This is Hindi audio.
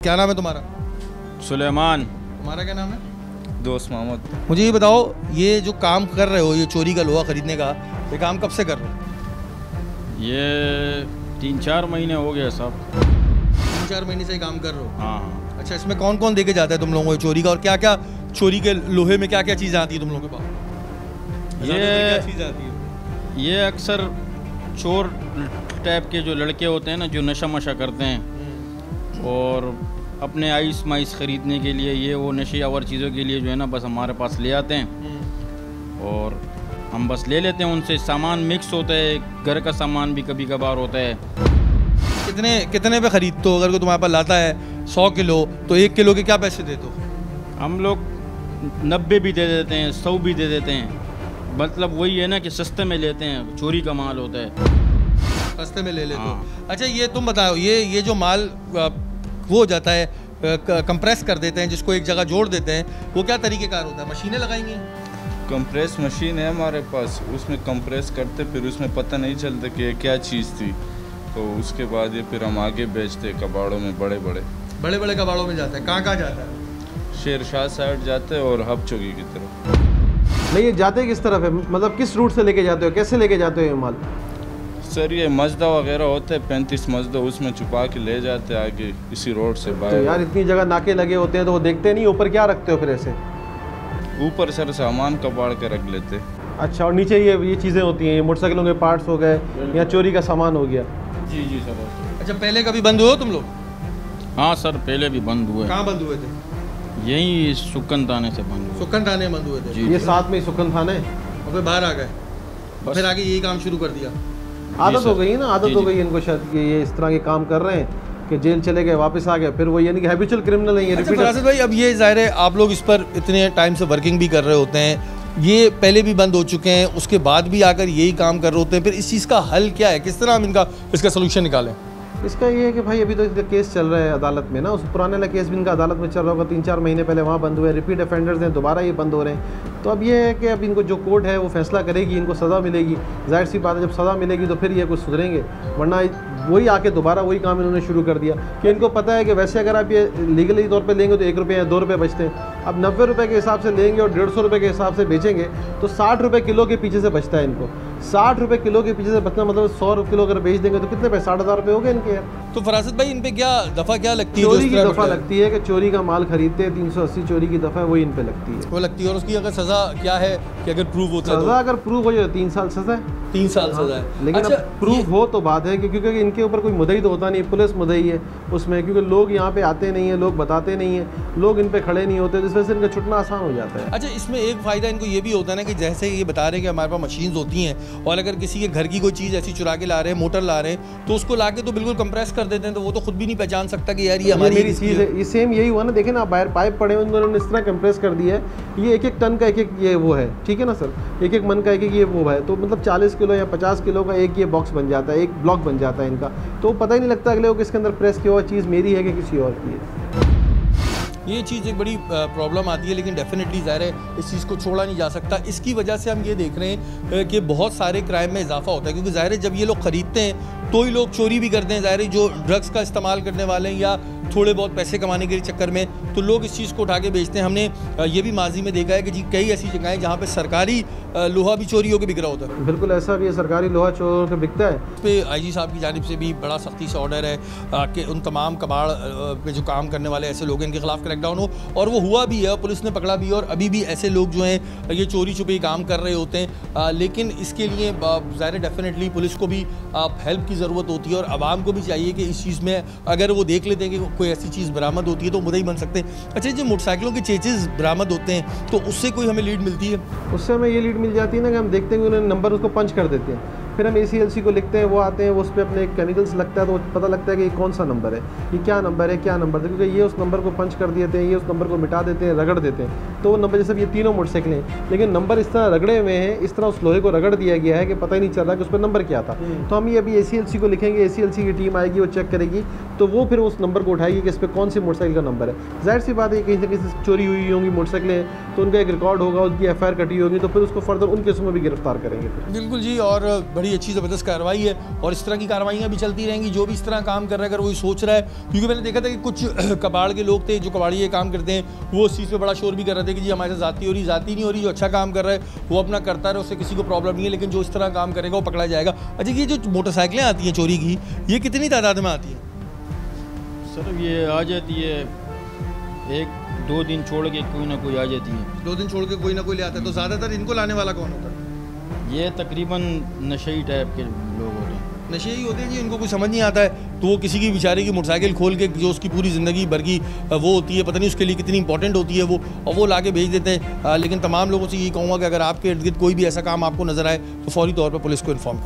क्या नाम है तुम्हारा? सुलेमान। तुम्हारा क्या नाम है? दोस्त मोहम्मद। मुझे ये बताओ, ये जो काम कर रहे हो, ये चोरी का लोहा खरीदने का, ये काम कब से कर रहे हो? ये 3-4 महीने हो गए साहब। 3-4 महीने से ही काम कर रहे हो? हाँ। अच्छा, इसमें कौन कौन देके जाता है तुम लोगों को चोरी का, और क्या क्या चोरी के लोहे में क्या क्या चीज़ें आती है तुम लोगों के पास? क्या चीज़ आती है? ये अक्सर चोर टाइप के जो लड़के होते हैं ना, जो नशा मशा करते हैं और अपने आइस माइस ख़रीदने के लिए, ये वो नशेआवर चीज़ों के लिए जो है ना, बस हमारे पास ले आते हैं और हम बस ले लेते हैं उनसे। सामान मिक्स होता है, घर का सामान भी कभी कभार होता है। कितने पे खरीदते हो? अगर कोई तुम्हारे पास लाता है 100 किलो, तो 1 किलो के क्या पैसे देते हो? हम लोग 90 भी दे देते हैं, 100 भी दे देते हैं। मतलब वही है ना कि सस्ते में लेते हैं, चोरी का माल होता है, सस्ते में ले लेते हो। हाँ। अच्छा, ये तुम बताओ, ये जो माल वो हो जाता है, कंप्रेस कर देते हैं, जिसको एक जगह जोड़ देते हैं, वो क्या तरीक़ेकार होता है? मशीनें लगाएंगी? कंप्रेस मशीन है हमारे पास, उसमें कंप्रेस करते, फिर उसमें पता नहीं चलता कि ये क्या चीज़ थी, तो उसके बाद ये फिर हम आगे बेचते कबाड़ों में, बड़े बड़े कबाड़ों में जाता है। कहाँ जाता है? शेरशाह साइड जाते हैं और हब चौकी की तरफ। नहीं, ये जाते किस तरफ है, मतलब किस रूट से लेके जाते हो, कैसे लेके जाते हो ये माल? सर ये मजदा वगैरह होते हैं, 35 मजदा, उसमें छुपा के ले जाते हैं आगे इसी रोड से बाहर। तो यार इतनी जगह नाके लगे होते हैं तो वो देखते नहीं, ऊपर क्या रखते हो फिर ऐसे? ऊपर सर सामान कबाड़ के रख लेते। अच्छा, और नीचे ये चीज़ें होती हैं, ये मोटरसाइकिलों के पार्ट्स हो गए या चोरी का सामान हो गया? जी सर। अच्छा, पहले कभी बंद हुए हो तुम लोग? हाँ सर, पहले भी बंद हुए। कहाँ बंद हुए थे? यही सुक्कन थाने से बंद हुए। सुक्कन थाने बंद हुए थे? जी। ये साथ में ही सुक्कन थाने, और फिर बाहर आ गए, फिर आगे यही काम शुरू कर दिया? आदत हो गई ना, आदत हो गई इनको शायद कि ये इस तरह के काम कर रहे हैं कि जेल चले गए, वापस आ गए, फिर वो यानी कि हैबिचुअल क्रिमिनल है ये। अच्छा फरासत भाई, अब ये ज़ाहिर है आप लोग इस पर इतने टाइम से वर्किंग भी कर रहे होते हैं, ये पहले भी बंद हो चुके हैं, उसके बाद भी आकर यही काम कर रहे होते हैं, फिर इस चीज़ का हल क्या है? किस तरह हम इसका सोल्यूशन निकालें? इसका ये है कि भाई अभी तो इसका केस चल रहा है अदालत में ना, उस पुराने वाला केस भी इनका अदालत में चल रहा होगा, 3-4 महीने पहले वहाँ बंद हुए, रिपीट ऑफेंडर्स हैं, दोबारा ये बंद हो रहे हैं। तो अब ये है कि अब इनको जो कोर्ट है वो फैसला करेगी, इनको सज़ा मिलेगी। जाहिर सी बात है, जब सज़ा मिलेगी तो फिर ये कुछ सुधरेंगे, वरना वही आके दोबारा वही काम इन्होंने शुरू कर दिया कि इनको पता है कि वैसे अगर आप ये लीगली तौर पे लेंगे तो 1 रुपये या 2 रुपये बचते हैं। अब 90 रुपये के हिसाब से लेंगे और 150 रुपये के हिसाब से बेचेंगे तो 60 रुपये किलो के पीछे से बचता है इनको। 60 रुपये किलो के पीछे से बचना मतलब 100 किलो अगर बेच देंगे तो कितने पैसे? 60,000 रुपये हो गए इनके यार। तो फरासत भाई, इन पे क्या दफ़ा क्या लगती है? चोरी की दफ़ा लगती है कि चोरी का माल खरीदते हैं, 380 चोरी की दफ़ा वही इन पे लगती है, वो लगती है। और उसकी अगर सज़ा क्या है कि अगर प्रूव होता है? सज़ा अगर प्रूव हो जाए 3 साल सज़ा है। 3 साल सज़ा है। लेकिन अच्छा, अब प्रूफ हो तो बात है कि क्योंकि इनके ऊपर कोई मुद्दई तो होता नहीं, पुलिस मुद्दई है उसमें, क्योंकि लोग यहाँ पे आते नहीं हैं, लोग बताते नहीं हैं, लोग इन पे खड़े नहीं होते, जिस वजह से इनका छुटना आसान हो जाता है। अच्छा, इसमें एक फ़ायदा इनको ये भी होता है ना कि जैसे ये बता रहे हैं कि हमारे पास मशीन्स होती हैं, और अगर किसी के घर की कोई चीज़ ऐसी चुरा के ला रहे हैं, मोटर ला रहे हैं, तो उसको ला के तो बिल्कुल कंप्रेस कर देते हैं, तो वो तो खुद भी नहीं पहचान सकता कि यार ये हमारी मेरी चीज़ है। ये सेम यही हुआ ना, देखें ना, बाहर पाइप पड़े हुए उन्होंने इस तरह कंप्रेस कर दिया है, ये 1-1 टन का 1-1 ये वो है, ठीक है ना सर, 1-1 मन का 1-1 ये वो है, तो मतलब 40 किलो या 50 किलो का एक ये बॉक्स बन जाता है, एक ब्लॉक बन जाता है इनका, तो पता ही नहीं लगता अगले को किसके अंदर प्रेस किया हुआ चीज़ मेरी है कि किसी और की है। ये चीज़ एक बड़ी प्रॉब्लम आती है, लेकिन डेफिनेटली ज़ाहिर है इस चीज़ को छोड़ा नहीं जा सकता। इसकी वजह से हम ये देख रहे हैं कि बहुत सारे क्राइम में इजाफा होता है, क्योंकि ज़ाहिर है जब ये लोग ख़रीदते हैं तो ही लोग चोरी भी करते हैं। ज़ाहिर है जो ड्रग्स का इस्तेमाल करने वाले हैं या थोड़े बहुत पैसे कमाने के चक्कर में, तो लोग इस चीज़ को उठा के बेचते हैं। हमने ये भी माजी में देखा है कि जी कई ऐसी जगहें जहाँ पे सरकारी लोहा भी चोरी होकर बिक रहा होता है। बिल्कुल ऐसा भी है, सरकारी लोहा चोरी होकर बिकता है। इस पर IG साहब की जानिब से भी बड़ा सख्ती से ऑर्डर है कि उन तमाम कबाड़ पे जो काम करने वाले ऐसे लोग हैं इनके खिलाफ क्रैकडाउन हो, और वो हुआ भी है, पुलिस ने पकड़ा भी है, और अभी भी ऐसे लोग जो हैं ये चोरी छुपे काम कर रहे होते हैं। लेकिन इसके लिए ज़ाहिर डेफिनेटली पुलिस को भी हेल्प की ज़रूरत होती है, और आवाम को भी चाहिए कि इस चीज़ में अगर वो देख लेते हैं कि कोई ऐसी चीज़ बरामद होती है तो मुद्दई बन सकते हैं। अच्छा, जो मोटरसाइकिलों के चेचेस बरामद होते हैं तो उससे कोई हमें लीड मिलती है? उससे हमें ये लीड मिल जाती है ना कि हम देखते हैं कि उन्होंने नंबर उसको पंच कर देते हैं, फिर हम ACLC को लिखते हैं, वो आते हैं, वो उस पर अपने केमिकल्स लगता है तो पता लगता है कि ये कौन सा नंबर है, ये क्या नंबर है, क्या नंबर है, क्योंकि ये उस नंबर को पंच कर देते हैं, ये उस नंबर को मिटा देते हैं, रगड़ देते हैं, तो वो नंबर, जैसे ये तीनों मोटरसाइकिल हैं लेकिन नंबर इस तरह रगड़े हुए हैं, इस तरह उस लोहे को रगड़ दिया गया है कि पता ही नहीं चल रहा कि उस पर नंबर क्या था। तो हम ये अभी ACLC को लिखेंगे, ACLC की टीम आएगी, वो चेक करेगी, तो वो फिर उस नंबर को उठाएगी कि इस पर कौन सी मोटरसाइकिल का नंबर है। जाहिर सी बात है कहीं से किसी चोरी हुई होंगी मोटरसाइकिलें, तो उनका एक रिकॉर्ड होगा, उनकी FIR कटी होगी, तो फिर उसको फर्दर उन केसों में भी गिरफ्तार करेंगे। बिल्कुल जी, और बड़ी बड़ी अच्छी ज़बरदस्त कार्रवाई है और इस तरह की कार्रवाइयाँ भी चलती रहेंगी। जो भी इस तरह काम कर रहा है, अगर वो सोच रहा है, क्योंकि मैंने देखा था कि कुछ कबाड़ के लोग थे जो कबाड़ी ये काम करते हैं, वो उस चीज़ पे बड़ा शोर भी कर रहे थे कि जी हमारे साथ ज़ाती हो रही, ज़ाती नहीं हो रही, जो अच्छा काम कर रहा है वो अपना करता है, उससे किसी को प्रॉब्लम नहीं है, लेकिन जो इस तरह काम करेगा वो पकड़ा जाएगा। अच्छा, ये जो मोटरसाइकिलें आती हैं चोरी की, ये कितनी तादाद में आती हैं? सर ये आ जाती है 1-2 दिन छोड़ के कोई ना कोई आ जाती है। 2 दिन छोड़ के कोई ना कोई ले आता है। तो ज़्यादातर इनको लाने वाला कौन होता है? ये तकरीबन नशेई टाइप के लोग होते हैं। नशे ही होते हैं जी, इनको कुछ समझ नहीं आता है, तो वो किसी की बेचारे की मोटरसाइकिल खोल के जो उसकी पूरी ज़िंदगी भर की वो होती है, पता नहीं उसके लिए कितनी इंपॉर्टेंट होती है वो, और वो ला के भेज देते हैं। लेकिन तमाम लोगों से यही कहूँगा कि अगर आपके इर्द गिर्द कोई भी ऐसा काम आपको नज़र आए तो फौरी तौर पर पुलिस को इन्फॉर्म करें।